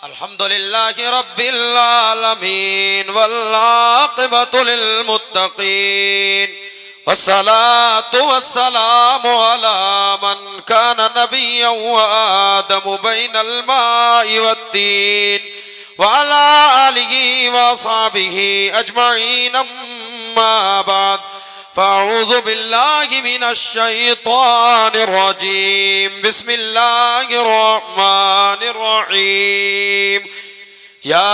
अल्हम्दुलिल्लाहि रब्बिल आलमीन वल्लाक़िबतु लिल मुत्तक़ीन वस्सलातु वस्सलामु अला मन कान नबिय्यन व आदमु बैनल माइ वत्तीन व अला आलिहि व अस्हाबिहि अजमईन अम्मा बाद फ़अऊज़ु बिल्लाहि मिनश शैतानिर रजीम बिस्मिल्लाहिर रहमानिर रहीम या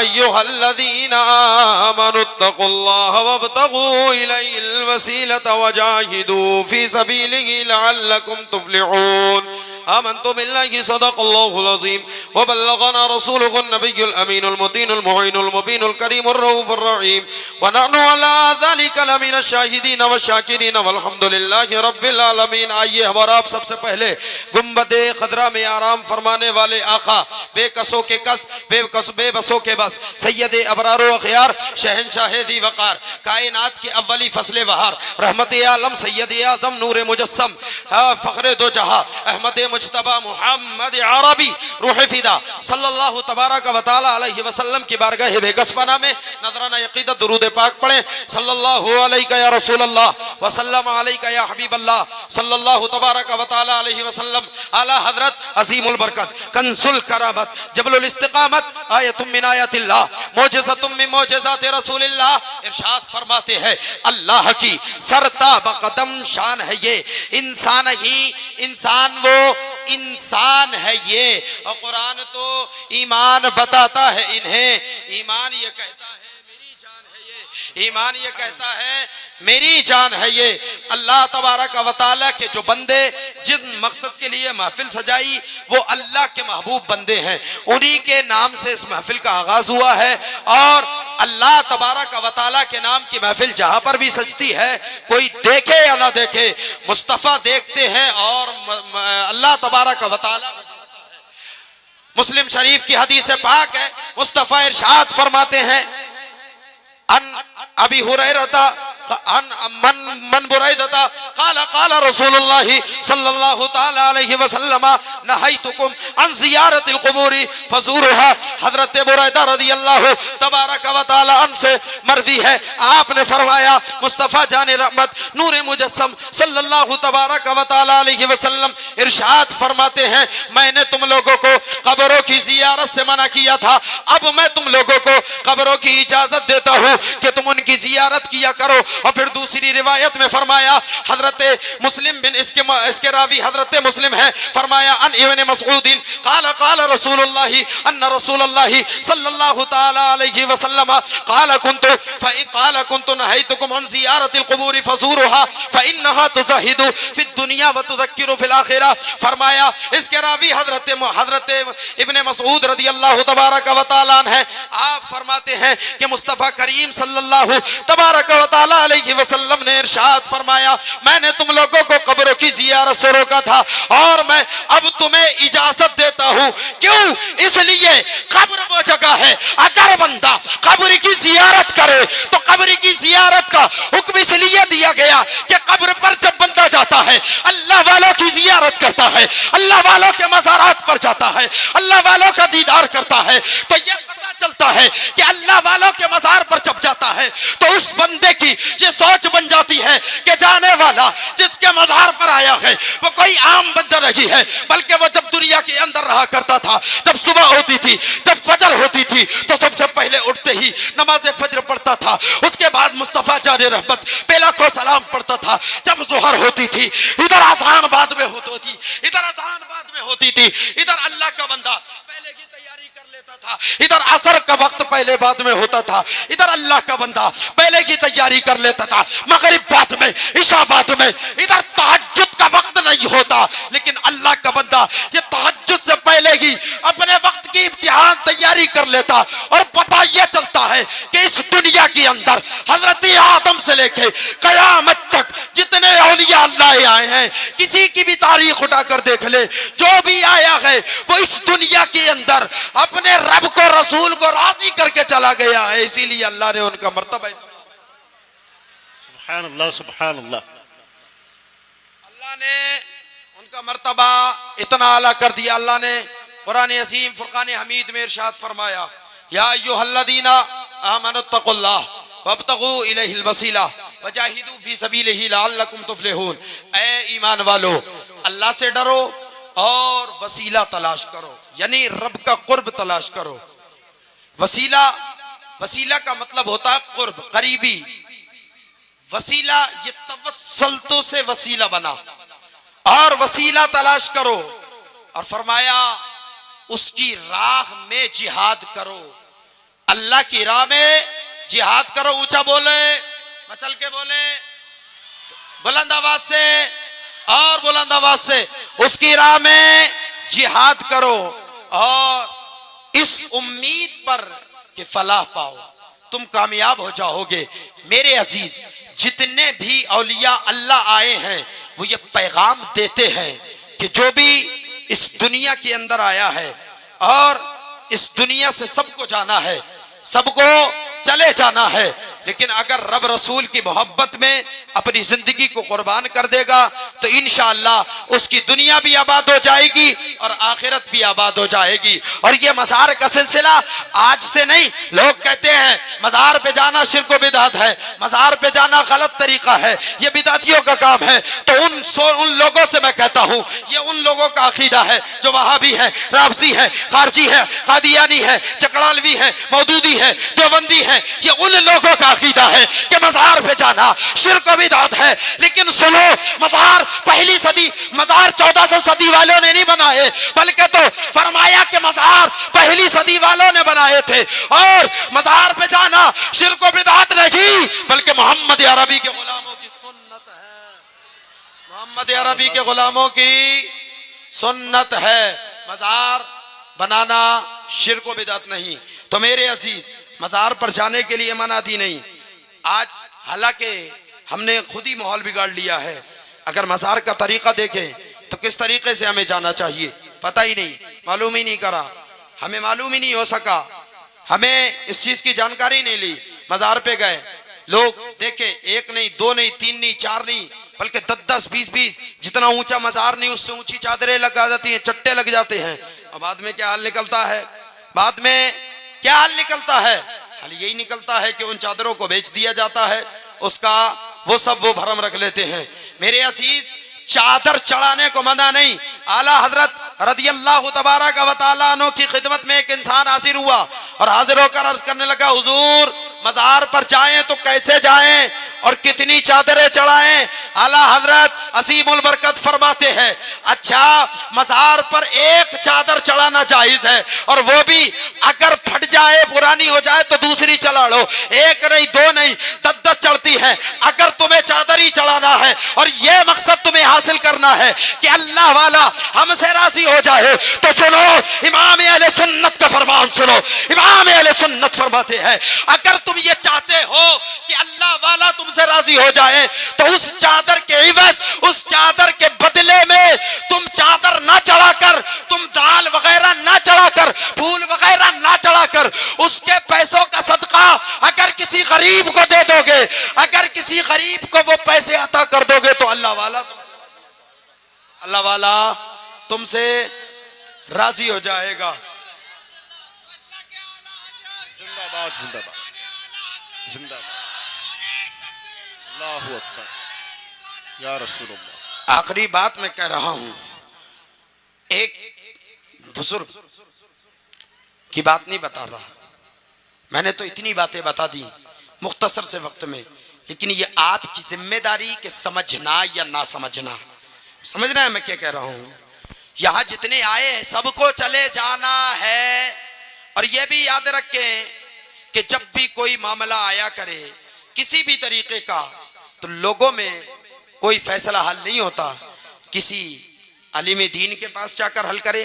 अय्युहल्लज़ीना आमनुत्तक़ुल्लाह वब्तग़ू इलैहिल वसीलता वजाहिदू फ़ी सबीलिही लअल्लकुम तुफ़्लिहून आमन्तु बिल्लाहि सदक़ल्लाहुल अज़ीम व बल्लगना रसूलुहुन नबियुल अमीनुल मुतीनुल मुईनुल मुबीनुल करीमुर रऊफुर रहीम व नहनु अला ज़ालिका लमिनश शाहिदीन व शाकिरीन वल्हम्दुलिल्लाहि रब्बिल आलमीन। आइए हमारा आप सबसे पहले गुंबदे खदरा में आराम फरमाने वाले आका बेकसों के कस बेबसों के बस सैयदे अबरार व खयार शहंशाह दी वक़ार कायनात के अव्वली फसले बहार रहमत आलम सैयद आज़म नूर मुजस्सम फ़ख्रे दो जहां अहमद मुज्तबा मुहम्मद अरबी रूह फिदा सल्लल्लाहु तबारक व तआला अलैहि वसल्लम की बारगाह बेगस्पना में नजराना यकीदत दुरूद पाक पढ़ें। सल्लल्लाहु अलैका या रसूल अल्लाह व सल्लम अलैका या हबीब अल्लाह सल्लल्लाहु तबारक व तआला अलैहि वसल्लम आला हजरत अजीमुल बरकत कंसुल करामत जबलुल इस्तिकामत आयतुम मिन आयातिल्लाह मौजज़तुम मिन मौजज़ाति रसूलिल्लाह इरशाद फरमाते हैं अल्लाह की सरता बकदम शान है ये इंसान ही इंसान वो इंसान है ये और कुरान तो ईमान बताता है इन्हें ईमान ये कहता है मेरी जान है ये ईमान ये कहता है मेरी जान है ये। अल्लाह तबारक व तआला के जो बंदे जिस मकसद के लिए महफिल सजाई वो अल्लाह के महबूब बंदे हैं, उन्हीं के नाम से इस महफिल का आगाज हुआ है और अल्लाह तबारक व तआला के नाम की महफिल जहां पर भी सजती है कोई देखे या ना देखे मुस्तफ़ा देखते हैं और अल्लाह तबारक व तआला मुस्लिम शरीफ की हदीस पाक है मुस्तफ़ा इरशाद फरमाते हैं अन अबी हुरैरा मन बुरैदा काला काला रसूलुल्लाह सल्लल्लाहु तआला अलैहि वसल्लम नहैतुकुम अन ज़ियारतिल क़ुबूरी फज़ूरुहा। हज़रत बुरैदा रज़ियल्लाहु तबारक व तआला अन से मरवी है आपने फरमाया मुस्तफ़ा जाने रहमत नूर मुजस्सम सल्लल्लाहु तबारक व तआला अलैहि वसल्लम इरशाद फरमाते हैं मैंने तुम लोगों को कब्रों की ज़ियारत से मना किया था, अब मैं तुम लोगों को कब्रों की इजाजत देता हूँ कि तुम उनकी ज़ियारत किया करो। और फिर दूसरी रिवायत में फरमाया हजरत मुस्लिम बिन इसके रावी हजरत मुस्लिम है फरमाया अन इब्न मसऊदिन काला काला रसूलुल्लाह अन्ना रसूलुल्लाह सल्लल्लाहु तआला अलैहि वसल्लम काला कुन्तु नहैतुकुम अन ज़ियारतिल क़ुबूर फज़ूरुहा फइन्नहा तुज़हिदु फिद दुनिया व तुज़क्किरु फिल आखिरह। फरमाया इसके रावी हजरत इब्न मसऊद रज़ियल्लाहु तबारक व तआला है आप फरमाते हैं कि मुस्तफ़ा करीम सल्लल्लाहु तबारक व तआला अलैहि वसल्लम ने इरशाद फरमाया मैंने तुम लोगों को कब्रों की ज़ियारत से रोका था और मैं अब तुम्हें इजाजत देता हूँ। क्यों? इसलिए कब्र वो जगह है अगर बंदा कब्र की ज़ियारत करे तो कब्र की ज़ियारत का हुक्म इसलिए दिया गया कि कब्र पर जब बंदा जाता है अल्लाह वालों की ज़ियारत करता है, अल्लाह वालों के मज़ारात पर जाता है, अल्लाह वालों का दीदार करता है तो यह चलता है कि अल्लाह वालों के मज़ार पर जब जाता है तो उस बंदे की ये सोच बन जाती है कि जाने वाला जिसके मज़ार पर आया है वो कोई आम बंदा नहीं है, बल्कि वो जब दुनिया के अंदर रहा करता था जब सुबह होती थी जब फजर होती थी तो सबसे पहले उठते ही नमाज फजर पढ़ता था, उसके बाद मुस्तफ़ा जाने रहमत पहला को सलाम पढ़ता था, जब ज़ोहर होती थी इधर आज़ान बाद में होती थी, इधर आज़ान बाद में होती थी, इधर अल्लाह का बंदा पहले की तैयारी कर लेता था, इधर असर का वक्त पहले बाद में होता था, इधर अल्लाह का बंदा पहले की तैयारी कर लेता था, मगरिब बाद में इशा बाद में, इधर तहज्जुद का वक्त नहीं होता लेकिन अल्लाह का बंदा ये तहज्जुद से पहले ही अपने वक्त की इम्तिहान तैयारी कर लेता और पता यह चलता है कि इस दुनिया के अंदर हजरत आदम से लेके कयामत तक जितने औलिया अल्लाह आए हैं किसी की भी तारीख उठाकर देख ले, जो भी आया है वो इस दुनिया के अंदर अपने रब को रसूल को राजी करके चला गया है, इसीलिए अल्लाह ने उनका मर्तबा सुभान अल्लाह अल्लाह ने उनका मर्तबा इतना आला कर दिया। अल्लाह ने कुरान अज़ीम फुरकान हमीद में इरशाद फरमाया, या अय्युहल्लज़ीना आमनुत्तकुल्लाह वब्तगू इलैहिल वसीला वजाहिदू फी सबीलिही लअल्लकुम तुफ्लिहून। ऐ ईमान वालो, अल्लाह से डरो और वसीला तलाश करो, यानी रब का कुर्ब तलाश करो। वसीला, वसीला का मतलब होता है कुर्ब, करीबी। वसीला ये तवस्सुल से वसीला बना, और वसीला तलाश करो। और फरमाया उसकी राह में जिहाद करो, अल्लाह की राह में जिहाद करो। ऊंचा बोले, मचल के बोले, बुलंद आवाज से, और बुलंद आवाज से उसकी राह में जिहाद करो, और इस उम्मीद पर कि फलाह पाओ, तुम कामयाब हो जाओगे। मेरे अजीज, जितने भी औलिया अल्लाह आए हैं वो ये पैगाम देते हैं कि जो भी इस दुनिया के अंदर आया है और इस दुनिया से सबको जाना है, सबको चले जाना है, लेकिन अगर रब रसूल की मोहब्बत में अपनी जिंदगी को कुर्बान कर देगा तो इंशाअल्लाह उसकी दुनिया भी आबाद हो जाएगी और आखिरत भी आबाद हो जाएगी। और ये मज़ार का सिलसिला आज से नहीं। लोग कहते हैं मज़ार पे जाना शिर्क व बिदअत है, मज़ार पे जाना गलत तरीका है, ये बिदअतियों का काम है। तो उन लोगों से मैं कहता हूँ, ये उन लोगों का अकीदा है जो वहाबी है, राफजी है, खारजी है, कादियानी है, चकड़ालवी है, मौदूदी है, देवबंदी है। ये उन लोगों का अकीदा है कि मज़ार पे जाना शिर्क व बिदअत है। लेकिन सुनो, मज़ार पहली सदी, मज़ार 1400 सदी वालों ने नहीं बनाए, बल्कि तो फरमाया कि मज़ार पहली सदी वालों ने बनाए थे। और मज़ार पे जाना शिर्क व बिदअत नहीं, बल्कि मोहम्मद अरबी के गुलामों की सुन्नत है। मोहम्मद अरबी के गुलामों की सुन्नत है। मज़ार बनाना शिर्क व बिदअत नहीं। तो मेरे अजीज, मज़ार पर जाने के लिए मना थी नहीं। आज हालांकि हमने खुद ही माहौल बिगाड़ लिया है। अगर मज़ार का तरीका देखें तो किस तरीके से हमें जाना चाहिए पता ही नहीं, मालूम ही नहीं करा, हमें मालूम ही नहीं हो सका, हमें इस चीज की जानकारी नहीं ली। मज़ार पे गए, लोग देखे, एक नहीं, दो नहीं, तीन नहीं, चार नहीं, बल्कि 10-10, 20-20, जितना ऊंचा मज़ार नहीं उससे ऊंची चादरें लगा जाती हैं, चट्टे लग जाते हैं। और बाद में क्या हाल निकलता है? बाद में क्या हाल निकलता है? हाल यही निकलता है कि उन चादरों को बेच दिया जाता है, उसका वो सब वो भरम रख लेते हैं। मेरे अजीज, चादर चढ़ाने को मना नहीं। आला हजरत रदियल्लाहु तबारक व तआला अन्हु की खिदमत में एक इंसान हाजिर हुआ और हाजिर होकर अर्ज करने लगा, हुजूर मज़ार पर जाएं तो कैसे जाएं और कितनी चादरें चढ़ाएं? आला हजरत असीमुल बरकत फरमाते हैं, अच्छा मज़ार पर एक चादर चढ़ाना जायज है, और वो भी अगर फट जाए, पुरानी हो जाए तो दूसरी चढ़ा लो। एक नहीं, दो नहीं, 10-10 चढ़ती है। अगर तुम्हें चादर ही चढ़ाना है और ये मकसद तुम्हें हासिल करना है कि अल्लाह वाला हमसे राजी हो जाए, तो सुनो इमाम अहले सुन्नत का फरमान सुनो। इमाम अहले सुन्नत फरमाते हैं, अगर तुम ये चाहते हो कि अल्लाह वाला तुमसे राजी हो जाए तो उस चादर के इवज, उस चादर के बदले में तुम चादर ना चढ़ाकर, तुम दाल वगैरह ना चढ़ाकर, फूल वगैरह ना चढ़ाकर, उसके पैसों का सदका अगर किसी गरीब को दे दोगे, अगर किसी गरीब को वो पैसे अता कर दोगे तो अल्लाह वाला तुमसे राजी हो जाएगा। जिंदाबाद जिंदाबाद जिंदाबाद, अल्लाहू अकबर या रसूलुल्लाह। आखिरी बात मैं कह रहा हूं, एक बुजुर्ग की बात नहीं बता रहा, मैंने तो इतनी बातें बता दी मुख्तसर से वक्त में, लेकिन ये आपकी जिम्मेदारी के समझना या ना समझना। समझ रहे हैं मैं क्या कह रहा हूं? यहां जितने आए हैं सबको चले जाना है, और ये भी याद रखें कि जब भी कोई मामला आया करे किसी भी तरीके का, तो लोगों में कोई फैसला हल नहीं होता, किसी आलिम दीन के पास जाकर हल करे,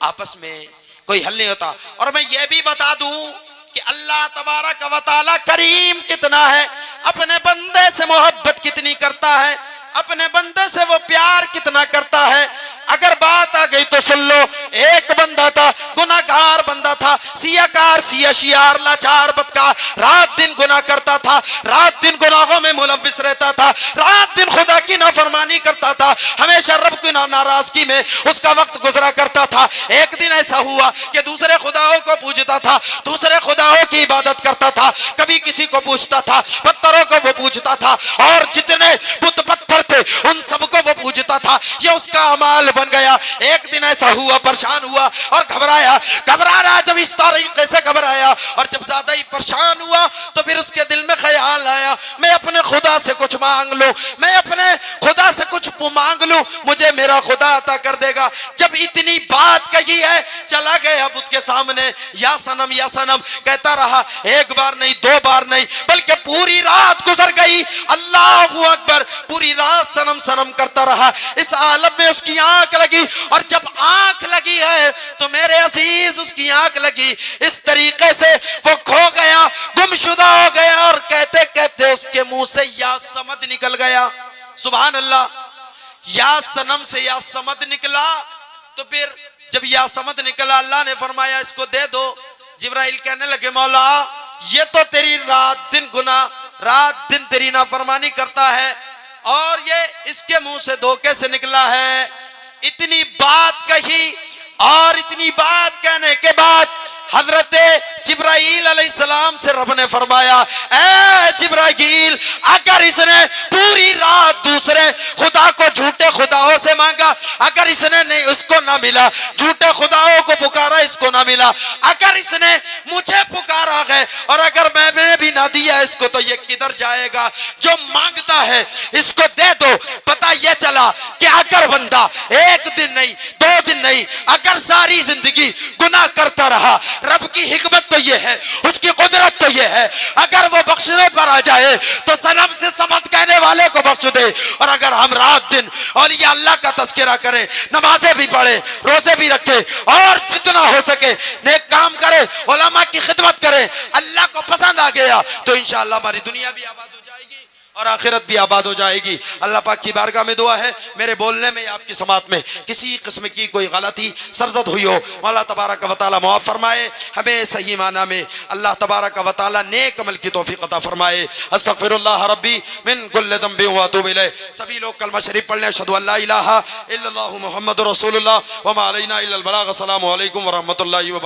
आपस में कोई हल नहीं होता। और मैं ये भी बता दूं कि अल्लाह तबारक व तआला करीम कितना है, अपने बंदे से मोहब्बत कितनी करता है, अपने बंदे से वो प्यार कितना करता है। अगर बात आ गई तो सुन लो, एक बंदा था, गुनाहगार बंदा था, सियाकार, सियाशियार, लाचार, बदकार, रात दिन गुनाह करता था, रात दिन गुनाहों में मुलव्विस रहता था, रात दिन खुदा की नाफरमानी करता था, हमेशा रब की नाराजगी में उसका वक्त गुजरा करता था। एक दिन ऐसा हुआ कि दूसरे खुदाओं को पूजता था, दूसरे खुदाओं की इबादत करता था, कभी किसी को पूछता था, पत्थरों को वो पूछता था, और जितने बुत पत्थर थे उन सबको वो पूजता था। ये उसका अमाल बन गया। एक दिन ऐसा हुआ, परेशान हुआ और घबराया। घबरा रहा, जब इस तरीके से घबराया और जब ज्यादा ही परेशान हुआ तो फिर उसके दिल में ख्याल आया, मैं अपने खुदा से कुछ मांग लूं, मैं अपने खुदा से कुछ मांग लूं, मुझे मेरा खुदा अता कर देगा। जब इतनी बात कही है, चला गया बुत के सामने, या सनम या सनम कहता रहा। एक बार नहीं, दो बार नहीं, बल्कि पूरी रात गुजर गई। अल्लाहू अकबर, पूरी रात सनम सनम करता रहा। इस आलम में उसकी आंख लगी, और जब आंख लगी है तो मेरे अजीज उसकी आंख लगी इस तरीके से वो खो गया, गुमशुदा हो गया, और कहते कहते उसके मुंह से या समद निकल गया। सुभान अल्लाह, या सनम से या समद निकला। तो फिर जब या समद निकला, अल्लाह ने फरमाया इसको दे दो। जिब्राइल कहने लगे मौला, ये तो तेरी रात दिन गुनाह, रात दिन तेरी नाफरमानी करता है, और ये इसके मुंह से धोखे से निकला है। इतनी बात कही, और इतनी बात कहने के बाद हजरत जिब्राइल अलैहिस्सलाम से रब ने फरमाया, ए जिब्राइल, अगर इसने पूरी रात दूसरे खुदा को झूठे खुदाओं से मांगा, अगर इसने नहीं उसको ना मिला, झूठे खुदाओं को पुकारा, इसको ना मिला, अगर इसने मुझे पुकारा है और अगर मैंने भी ना दिया इसको, तो ये किधर जाएगा? जो मांगता है इसको दे दो। पता यह चला कि अगर बंदा एक दिन नहीं, दो दिन नहीं, अगर सारी जिंदगी गुनाह करता रहा, रब की हिकमत तो ये है, उसकी कुदरत तो ये है, अगर वो बख्शने पर आ जाए तो सनम से समद कहने वाले को बख्श दे। और अगर हम रात दिन और ये अल्लाह का तज़किरा करें, नमाजें भी पढ़े, रोजे भी रखे, और जितना हो सके नेक काम करे, उलमा की खिदमत करे, अल्लाह को पसंद आ गया तो इंशाअल्लाह हमारी दुनिया भी आबाद हो जाएगी और आखिरत भी आबाद हो जाएगी। अल्लाह पाक की बारगाह में दुआ है, मेरे बोलने में आपकी समात में किसी किस्म की कोई गलती सरजद हुई हो, मौला तबारक व तआला माफ फरमाए, हमें सही माना में अल्लाह तबारक व तआला नेक अमल की तौफीक अता फरमाए। अस्तगफिरुल्लाह रब्बी मिन कुल्लि ज़ंबि व अतूबु इलैह। सभी लोग कलमा शरीफ पढ़ लें, अशहदु अल्ला इलाहा इल्लल्लाहु मुहम्मदुर रसूलुल्लाह व मा अलैना इल्लल बलाग। अस्सलामु अलैकुम व रहमतुल्लाहि व बरकातहू।